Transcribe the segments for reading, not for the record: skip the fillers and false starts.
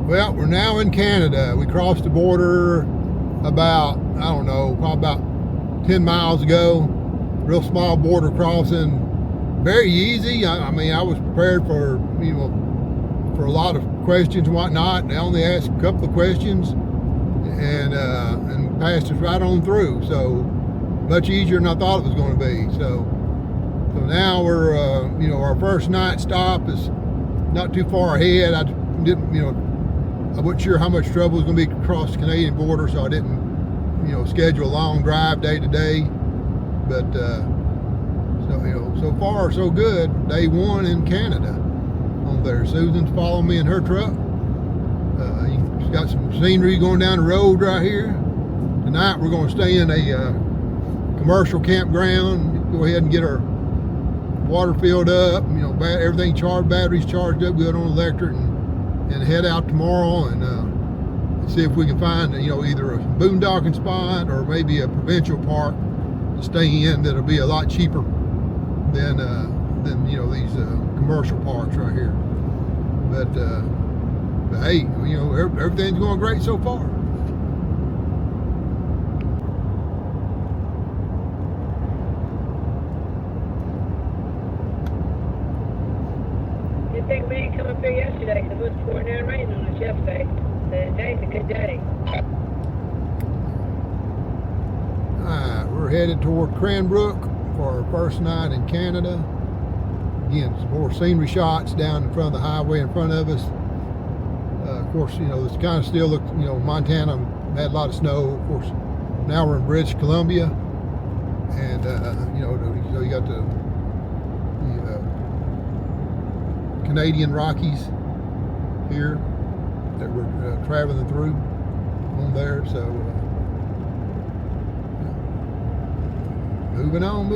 Well, we're now in Canada. We crossed the border about, I don't know, probably about 10 miles ago. Real small border crossing. Very easy. I mean, I was prepared for, for a lot of questions and whatnot. They only asked a couple of questions and passed us right on through. So much easier than I thought it was going to be. So now we're, our first night stop is not too far ahead. I wasn't sure how much trouble was going to be across the Canadian border, so I didn't, schedule a long drive day to day. But so far so good. Day one in Canada on there. Susan's following me in her truck. She's got some scenery going down the road right here. Tonight we're going to stay in a commercial campground. Go ahead and get our water filled up. Everything charged, batteries charged up good on electric, and head out tomorrow and see if we can find either a boondocking spot or maybe a provincial park to stay in that'll be a lot cheaper than these commercial parks right here. But hey, everything's going great so far. Good thing we didn't come up here yesterday because it was pouring down rain on us yesterday. Today's a good day. Alright, we're headed toward Cranbrook for our first night in Canada. Again, some more scenery shots down in front of the highway in front of us. Of course, this kind of still looks, Montana had a lot of snow. Of course, now we're in British Columbia, and you got the Canadian Rockies here that we're traveling through on there. So moving on.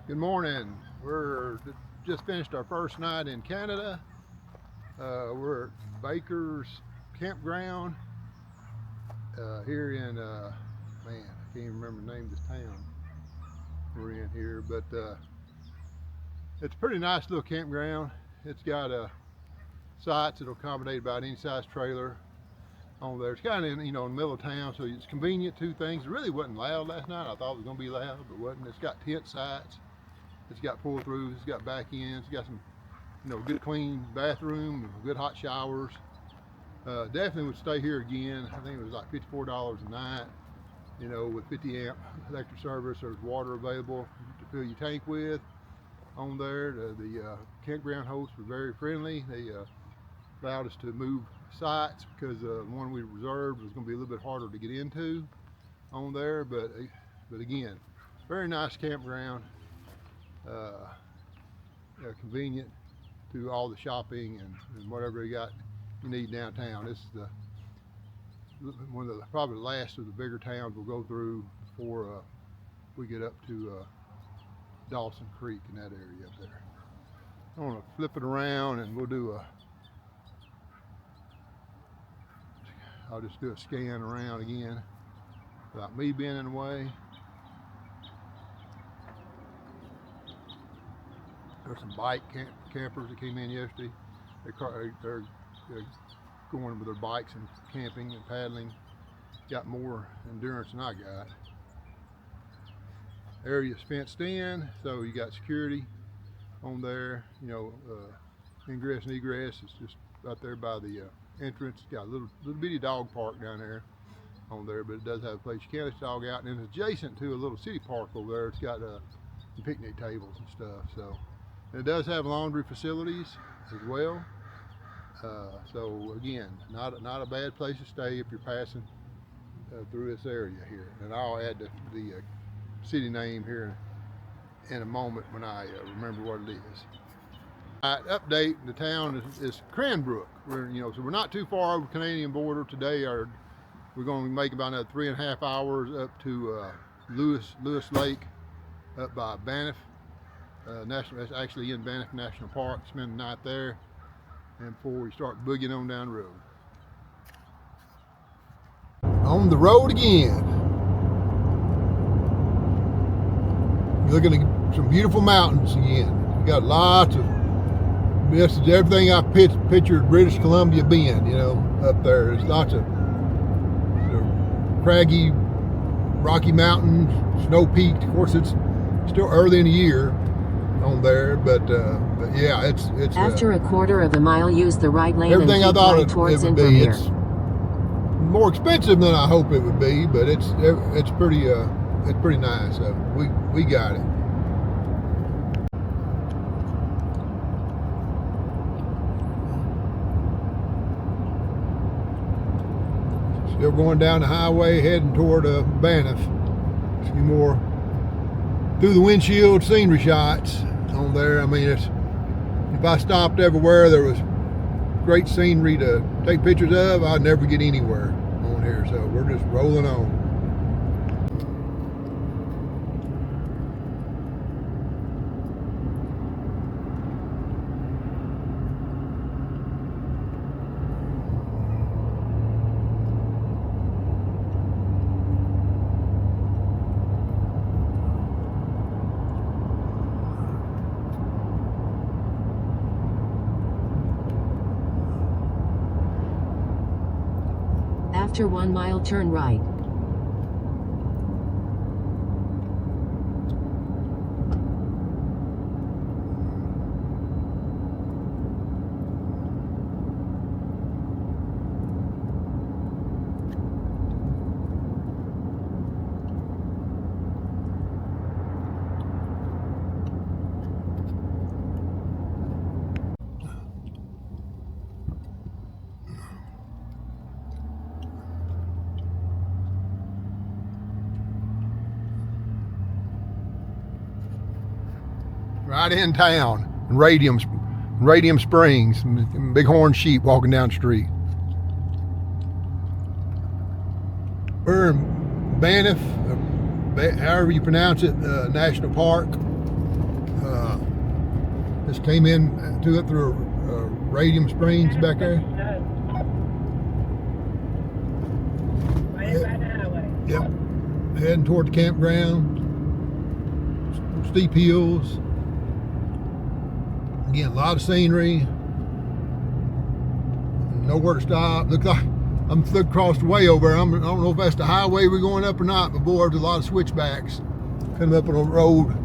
Good morning. We're just finished our first night in Canada. We're at Baker's Campground here in I can't even remember the name of this town we're in here, but it's a pretty nice little campground. It's got sites that'll accommodate about any size trailer on there. It's kind of in the middle of town, so it's convenient. Two things. It really wasn't loud last night. I thought it was going to be loud, but it wasn't. It's got tent sites. It's got pull-throughs. It's got back ends. It's got some good clean bathroom, good hot showers. Definitely would stay here again. I think it was like $54 a night. With 50 amp electric service. There's water available to fill your tank with on there. The campground hosts were very friendly. They allowed us to move sites because the one we reserved was going to be a little bit harder to get into on there. But again, very nice campground. Convenient to all the shopping and whatever you need downtown. This is one of the probably the last of the bigger towns we'll go through before we get up to Dawson Creek in that area up there. I want to flip it around and we'll do I'll just do a scan around again without me being in the way. There's some bike campers that came in yesterday. They're going with their bikes and camping and paddling. Got more endurance than I got. Area's fenced in, so you got security on there. Ingress and egress is just out there by the entrance. Got a little bitty dog park down there on there, but it does have a place you can let your dog out, and it's adjacent to a little city park over there. It's got some picnic tables and stuff. So it does have laundry facilities as well. So again, not a bad place to stay if you're passing through this area here. And I'll add the city name here in a moment when I remember what it is. Update: the town is Cranbrook. So we're not too far over the Canadian border today. We're going to make about another 3.5 hours up to Lewis Lake up by Banff National. That's actually in Banff National Park. Spend the night there, and before we start boogieing on down the road. On the road again. You're looking at some beautiful mountains again. got lots of, this is everything I pictured British Columbia being, you know, up there. There's lots of, you know, craggy, Rocky Mountains, snow peaked. Of course, it's still early in the year on there, but yeah, it's after a quarter of a mile, use the right lane everything and I keep thought right towards it would be. Invermere. It's more expensive than I hope it would be, but it's pretty nice. So we got it. Still going down the highway, heading toward Banff. A few more through the windshield scenery shots on there. I mean, if I stopped everywhere there was great scenery to take pictures of, I'd never get anywhere on here. So we're just rolling on. After 1 mile, turn right. Right in town, Radium Springs, bighorn sheep walking down the street. We're in Banff, however you pronounce it, National Park. Just came in through Radium Springs back there. Right by the highway. Yep, heading toward the campground. Steep hills. Again, a lot of scenery. Nowhere to stop. Looks like I'm across the way over there. I don't know if that's the highway we're going up or not, but boy, there's a lot of switchbacks coming up on the road.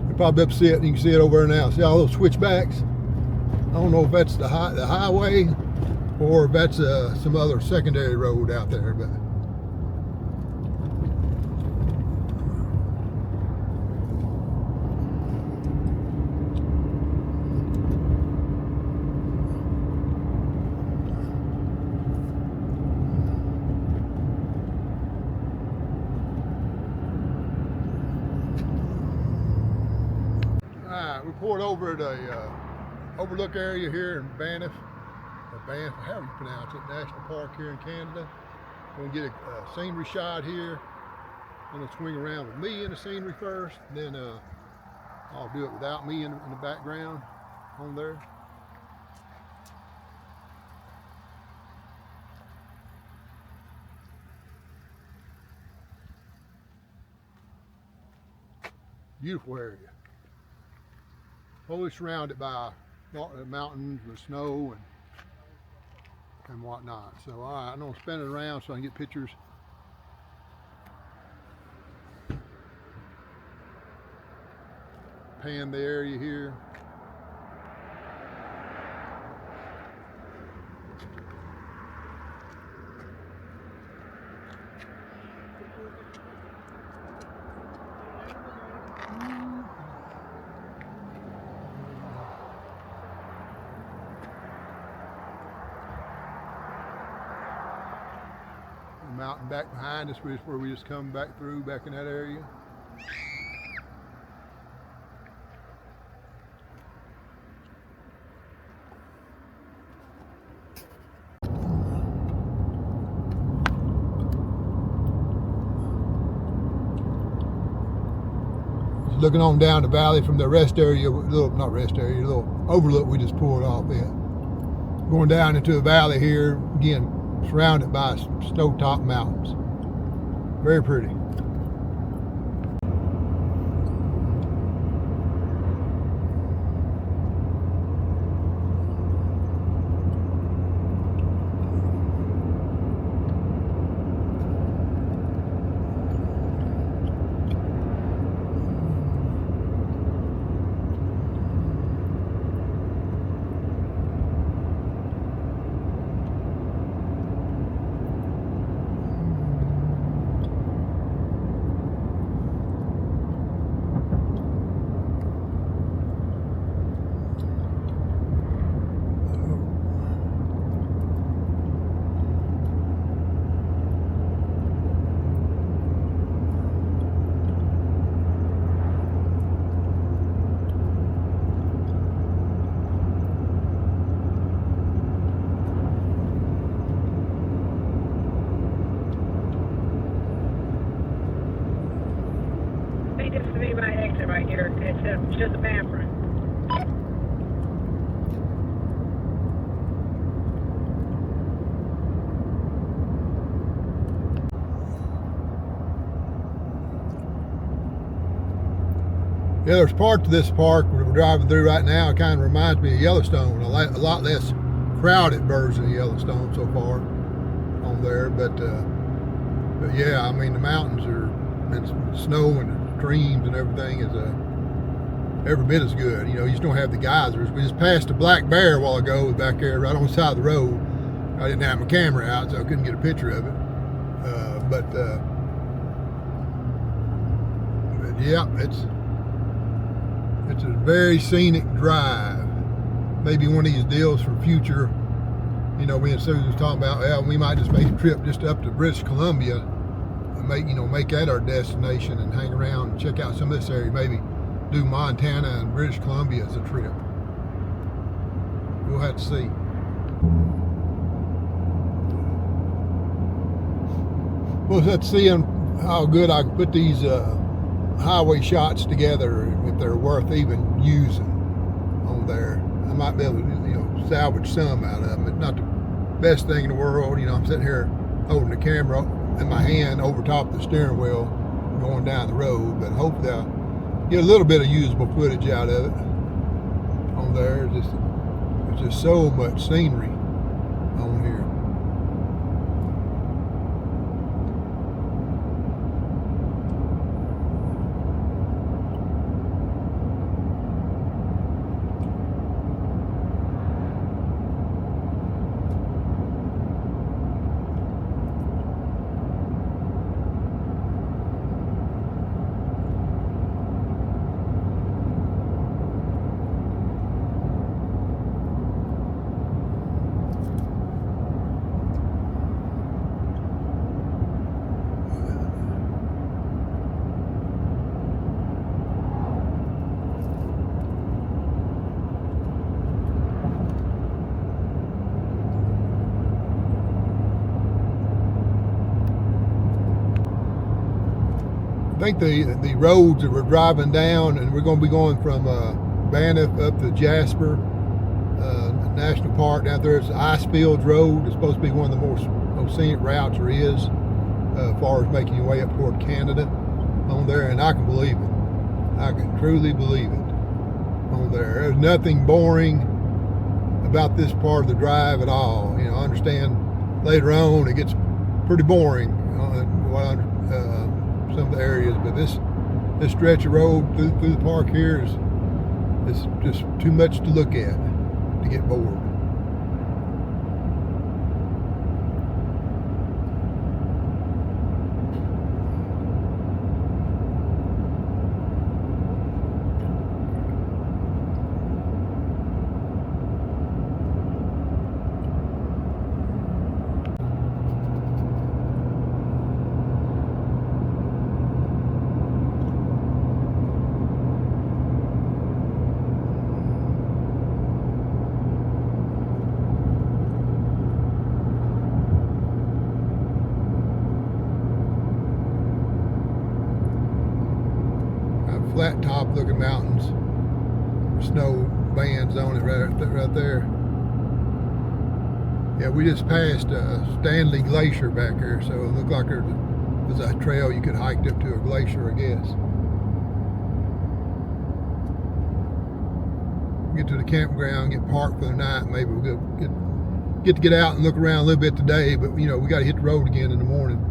You're probably up to see it, and you can see it over there now. See all those switchbacks? I don't know if that's the highway or if that's some other secondary road out there, but we pulled over at a overlook area here in Banff, or Banff, however you pronounce it, National Park here in Canada. We're gonna get a scenery shot here. I'm gonna swing around with me in the scenery first, then I'll do it without me in the background on there. Beautiful area. Totally surrounded by mountains with snow and whatnot. So all right, I'm gonna spin it around so I can get pictures. Pan the area here. Mountain back behind us, where we just come back through, back in that area. Just looking on down the valley from the rest area, not rest area, a little overlook we just pulled off in. Going down into a valley here, again, surrounded by snow-topped mountains. Very pretty. Yeah, there's parts of this park we're driving through right now. It kind of reminds me of Yellowstone, a lot less crowded version of Yellowstone so far on there. But yeah, I mean the mountains are, and snow and the streams and everything is every bit as good. You know, you just don't have the geysers. We just passed a black bear a while ago back there right on the side of the road. I didn't have my camera out, so I couldn't get a picture of it. But yeah, it's a very scenic drive. Maybe one of these deals for future. You know, me and Susan was talking about, well, we might just make a trip just up to British Columbia and make that our destination and hang around and check out some of this area. Maybe do Montana and British Columbia as a trip. We'll have to see. We'll have to see how good I can put these highway shots together, if they're worth even using on there. I might be able to, you know, salvage some out of them. It's not the best thing in the world. You know, I'm sitting here holding the camera in my hand over top of the steering wheel going down the road, but hopefully I'll get a little bit of usable footage out of it on there. There's just so much scenery on here. I think the roads that we're driving down, and we're going to be going from Banff up to Jasper National Park down there. It's the Icefields Road. It's supposed to be one of the most scenic routes there is as far as making your way up toward Canada on there, and I can believe it. I can truly believe it on there. There's nothing boring about this part of the drive at all. You know, I understand later on it gets pretty boring. Some of the areas, but this stretch of road through the park here is just too much to look at to get bored. Flat top looking mountains, snow bands on it right there. Yeah, we just passed Stanley Glacier back here, so it looked like there was a trail you could hike up to a glacier, I guess. Get to the campground, get parked for the night. Maybe we'll get to get out and look around a little bit today, but you know, we got to hit the road again in the morning.